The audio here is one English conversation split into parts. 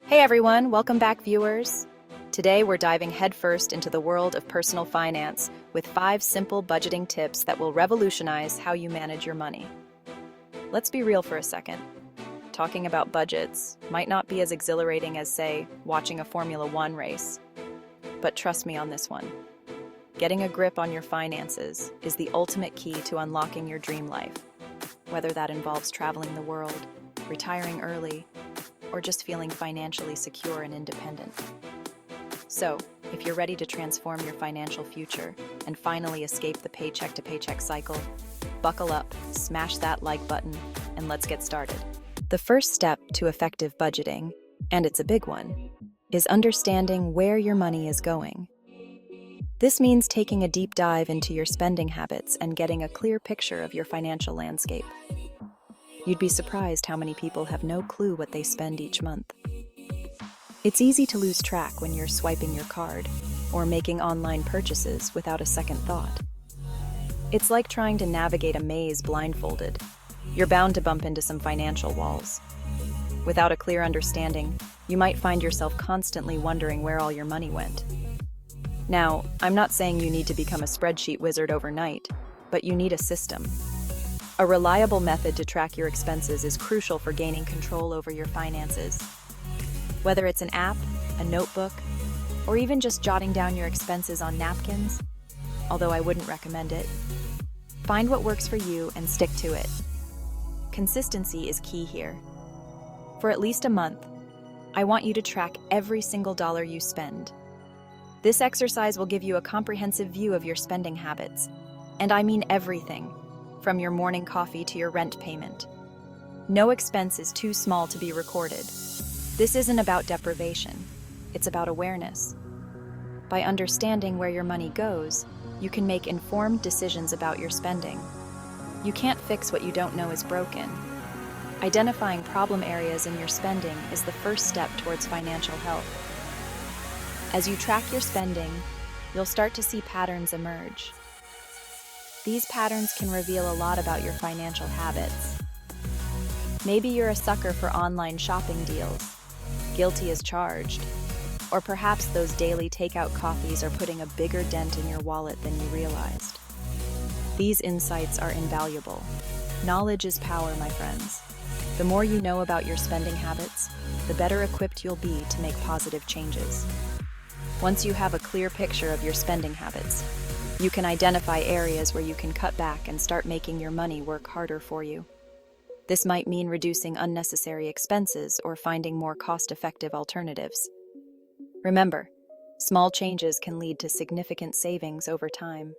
Hey everyone, welcome back viewers. Today we're diving headfirst into the world of personal finance with 5 simple budgeting tips that will revolutionize how you manage your money. Let's be real for a second. Talking about budgets might not be as exhilarating as, say, watching a Formula One race. But trust me on this one. Getting a grip on your finances is the ultimate key to unlocking your dream life, whether that involves traveling the world, retiring early, or just feeling financially secure and independent. So, if you're ready to transform your financial future and finally escape the paycheck-to-paycheck cycle, buckle up, smash that like button, and let's get started. The first step to effective budgeting, and it's a big one, is understanding where your money is going. This means taking a deep dive into your spending habits and getting a clear picture of your financial landscape. You'd be surprised how many people have no clue what they spend each month. It's easy to lose track when you're swiping your card or making online purchases without a second thought. It's like trying to navigate a maze blindfolded. You're bound to bump into some financial walls. Without a clear understanding, you might find yourself constantly wondering where all your money went. Now, I'm not saying you need to become a spreadsheet wizard overnight, but you need a system. A reliable method to track your expenses is crucial for gaining control over your finances. Whether it's an app, a notebook, or even just jotting down your expenses on napkins, although I wouldn't recommend it, find what works for you and stick to it. Consistency is key here. For at least a month, I want you to track every single dollar you spend. This exercise will give you a comprehensive view of your spending habits, and I mean everything, from your morning coffee to your rent payment. No expense is too small to be recorded. This isn't about deprivation, it's about awareness. By understanding where your money goes, you can make informed decisions about your spending. You can't fix what you don't know is broken. Identifying problem areas in your spending is the first step towards financial health. As you track your spending, you'll start to see patterns emerge. These patterns can reveal a lot about your financial habits. Maybe you're a sucker for online shopping deals, guilty as charged, or perhaps those daily takeout coffees are putting a bigger dent in your wallet than you realized. These insights are invaluable. Knowledge is power, my friends. The more you know about your spending habits, the better equipped you'll be to make positive changes. Once you have a clear picture of your spending habits, you can identify areas where you can cut back and start making your money work harder for you. This might mean reducing unnecessary expenses or finding more cost-effective alternatives. Remember, small changes can lead to significant savings over time.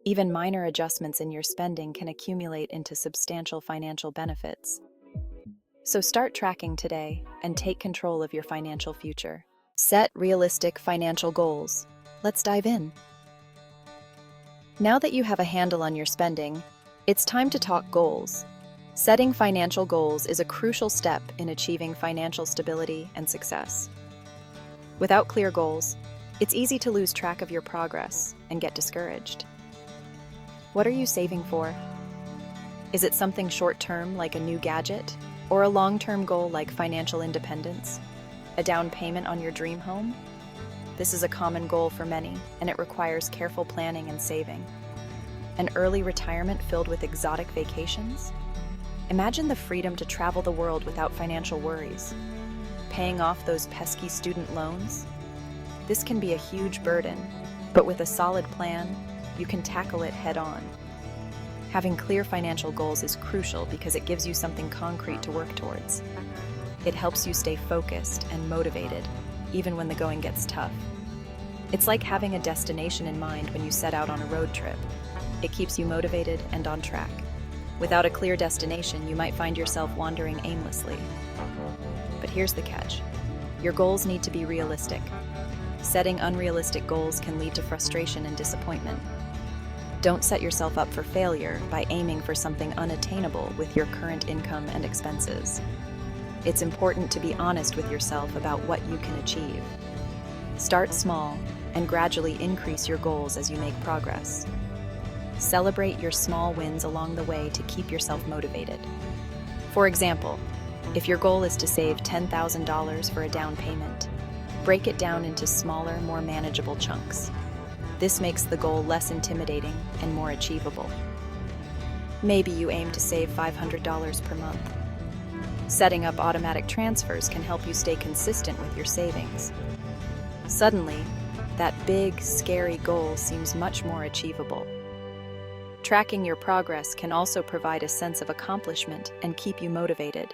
Even minor adjustments in your spending can accumulate into substantial financial benefits. So start tracking today and take control of your financial future. Set realistic financial goals. Let's dive in. Now that you have a handle on your spending, it's time to talk goals. Setting financial goals is a crucial step in achieving financial stability and success. Without clear goals, it's easy to lose track of your progress and get discouraged. What are you saving for? Is it something short-term like a new gadget, or a long-term goal like financial independence? A down payment on your dream home? This is a common goal for many, and it requires careful planning and saving. An early retirement filled with exotic vacations? Imagine the freedom to travel the world without financial worries. Paying off those pesky student loans? This can be a huge burden, but with a solid plan, you can tackle it head-on. Having clear financial goals is crucial because it gives you something concrete to work towards. It helps you stay focused and motivated, even when the going gets tough. It's like having a destination in mind when you set out on a road trip. It keeps you motivated and on track. Without a clear destination, you might find yourself wandering aimlessly. But here's the catch. Your goals need to be realistic. Setting unrealistic goals can lead to frustration and disappointment. Don't set yourself up for failure by aiming for something unattainable with your current income and expenses. It's important to be honest with yourself about what you can achieve. Start small and gradually increase your goals as you make progress. Celebrate your small wins along the way to keep yourself motivated. For example, If your goal is to save $10,000 for a down payment, break it down into smaller, more manageable chunks. This makes the goal less intimidating and more achievable. Maybe you aim to save $500 per month. Setting up automatic transfers can help you stay consistent with your savings. Suddenly, that big, scary goal seems much more achievable. Tracking your progress can also provide a sense of accomplishment and keep you motivated.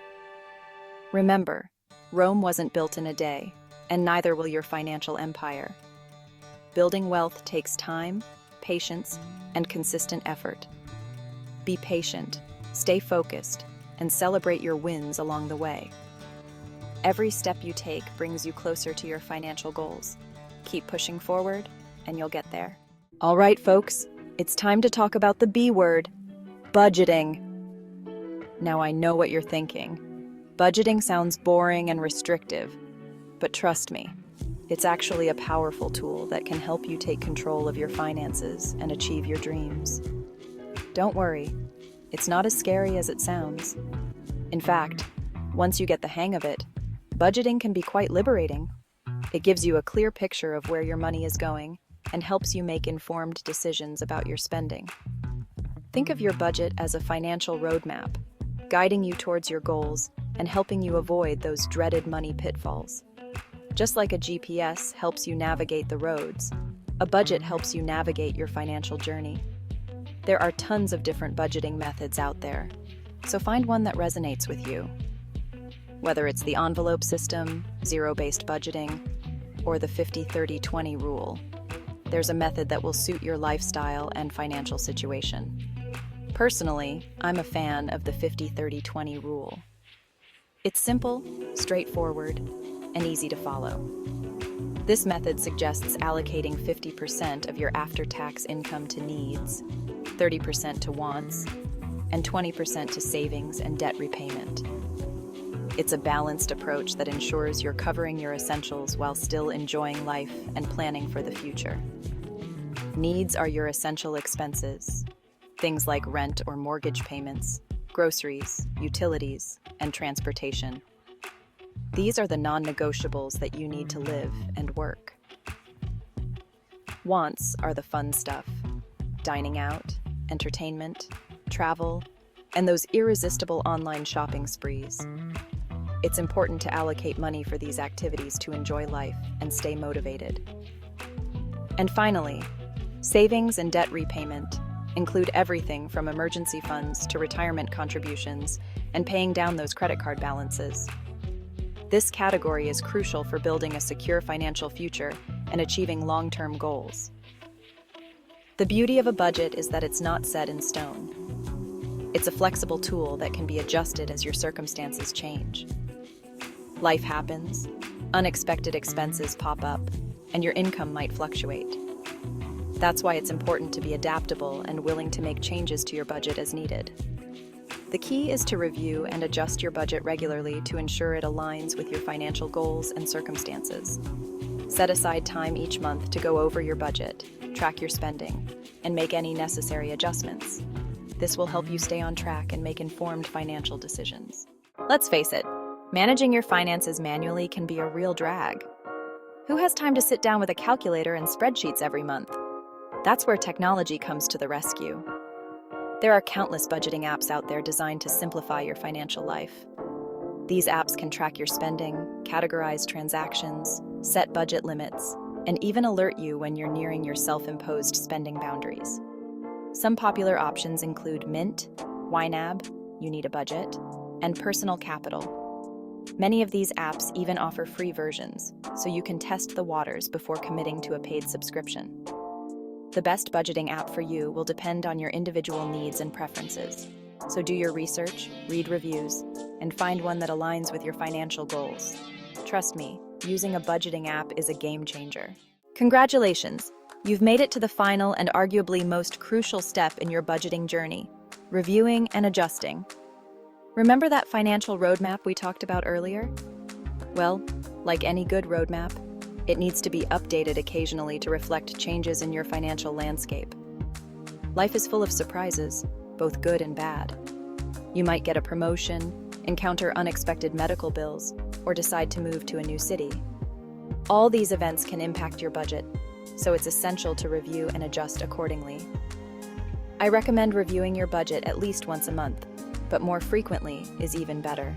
Remember, Rome wasn't built in a day, and neither will your financial empire. Building wealth takes time, patience, and consistent effort. Be patient, stay focused, and celebrate your wins along the way. Every step you take brings you closer to your financial goals. Keep pushing forward, and you'll get there. All right, folks, it's time to talk about the B word, budgeting. Now I know what you're thinking. Budgeting sounds boring and restrictive, but trust me, it's actually a powerful tool that can help you take control of your finances and achieve your dreams. Don't worry, it's not as scary as it sounds. In fact, once you get the hang of it, budgeting can be quite liberating. It gives you a clear picture of where your money is going and helps you make informed decisions about your spending. Think of your budget as a financial roadmap, guiding you towards your goals and helping you avoid those dreaded money pitfalls. Just like a GPS helps you navigate the roads, a budget helps you navigate your financial journey. There are tons of different budgeting methods out there, so find one that resonates with you. Whether it's the envelope system, zero-based budgeting, or the 50-30-20 rule, there's a method that will suit your lifestyle and financial situation. Personally, I'm a fan of the 50-30-20 rule. It's simple, straightforward, and easy to follow. This method suggests allocating 50% of your after-tax income to needs, 30% to wants, and 20% to savings and debt repayment. It's a balanced approach that ensures you're covering your essentials while still enjoying life and planning for the future. Needs are your essential expenses, things like rent or mortgage payments, groceries, utilities, and transportation. These are the non-negotiables that you need to live and work. Wants are the fun stuff: dining out, entertainment, travel, and those irresistible online shopping sprees. It's important to allocate money for these activities to enjoy life and stay motivated. And finally, savings and debt repayment include everything from emergency funds to retirement contributions and paying down those credit card balances. This category is crucial for building a secure financial future and achieving long-term goals. The beauty of a budget is that it's not set in stone. It's a flexible tool that can be adjusted as your circumstances change. Life happens, unexpected expenses pop up, and your income might fluctuate. That's why it's important to be adaptable and willing to make changes to your budget as needed. The key is to review and adjust your budget regularly to ensure it aligns with your financial goals and circumstances. Set aside time each month to go over your budget, track your spending, and make any necessary adjustments. This will help you stay on track and make informed financial decisions. Let's face it, managing your finances manually can be a real drag. Who has time to sit down with a calculator and spreadsheets every month? That's where technology comes to the rescue. There are countless budgeting apps out there designed to simplify your financial life. These apps can track your spending, categorize transactions, set budget limits, and even alert you when you're nearing your self-imposed spending boundaries. Some popular options include Mint, YNAB, You Need a Budget, and Personal Capital. Many of these apps even offer free versions, so you can test the waters before committing to a paid subscription. The best budgeting app for you will depend on your individual needs and preferences. So do your research, read reviews, and find one that aligns with your financial goals. Trust me, using a budgeting app is a game changer. Congratulations! You've made it to the final and arguably most crucial step in your budgeting journey, reviewing and adjusting. Remember that financial roadmap we talked about earlier? Well, like any good roadmap, it needs to be updated occasionally to reflect changes in your financial landscape. Life is full of surprises, both good and bad. You might get a promotion, encounter unexpected medical bills, or decide to move to a new city. All these events can impact your budget, so it's essential to review and adjust accordingly. I recommend reviewing your budget at least once a month, but more frequently is even better.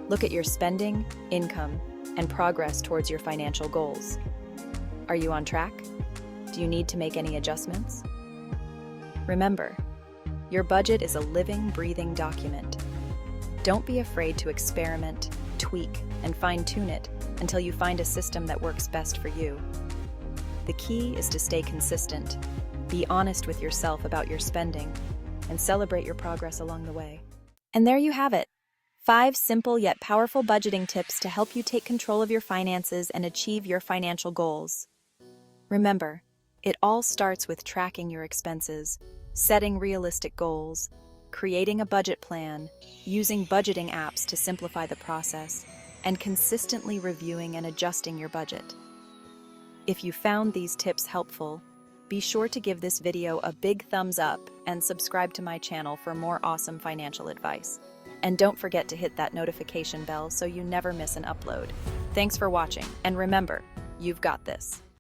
Look at your spending, income, and progress towards your financial goals. Are you on track? Do you need to make any adjustments? Remember, your budget is a living, breathing document. Don't be afraid to experiment, tweak, and fine-tune it until you find a system that works best for you. The key is to stay consistent, be honest with yourself about your spending, and celebrate your progress along the way. And there you have it. 5 simple yet powerful budgeting tips to help you take control of your finances and achieve your financial goals. Remember, it all starts with tracking your expenses, setting realistic goals, creating a budget plan, using budgeting apps to simplify the process, and consistently reviewing and adjusting your budget. If you found these tips helpful, be sure to give this video a big thumbs up and subscribe to my channel for more awesome financial advice. And don't forget to hit that notification bell so you never miss an upload. Thanks for watching, and remember, you've got this.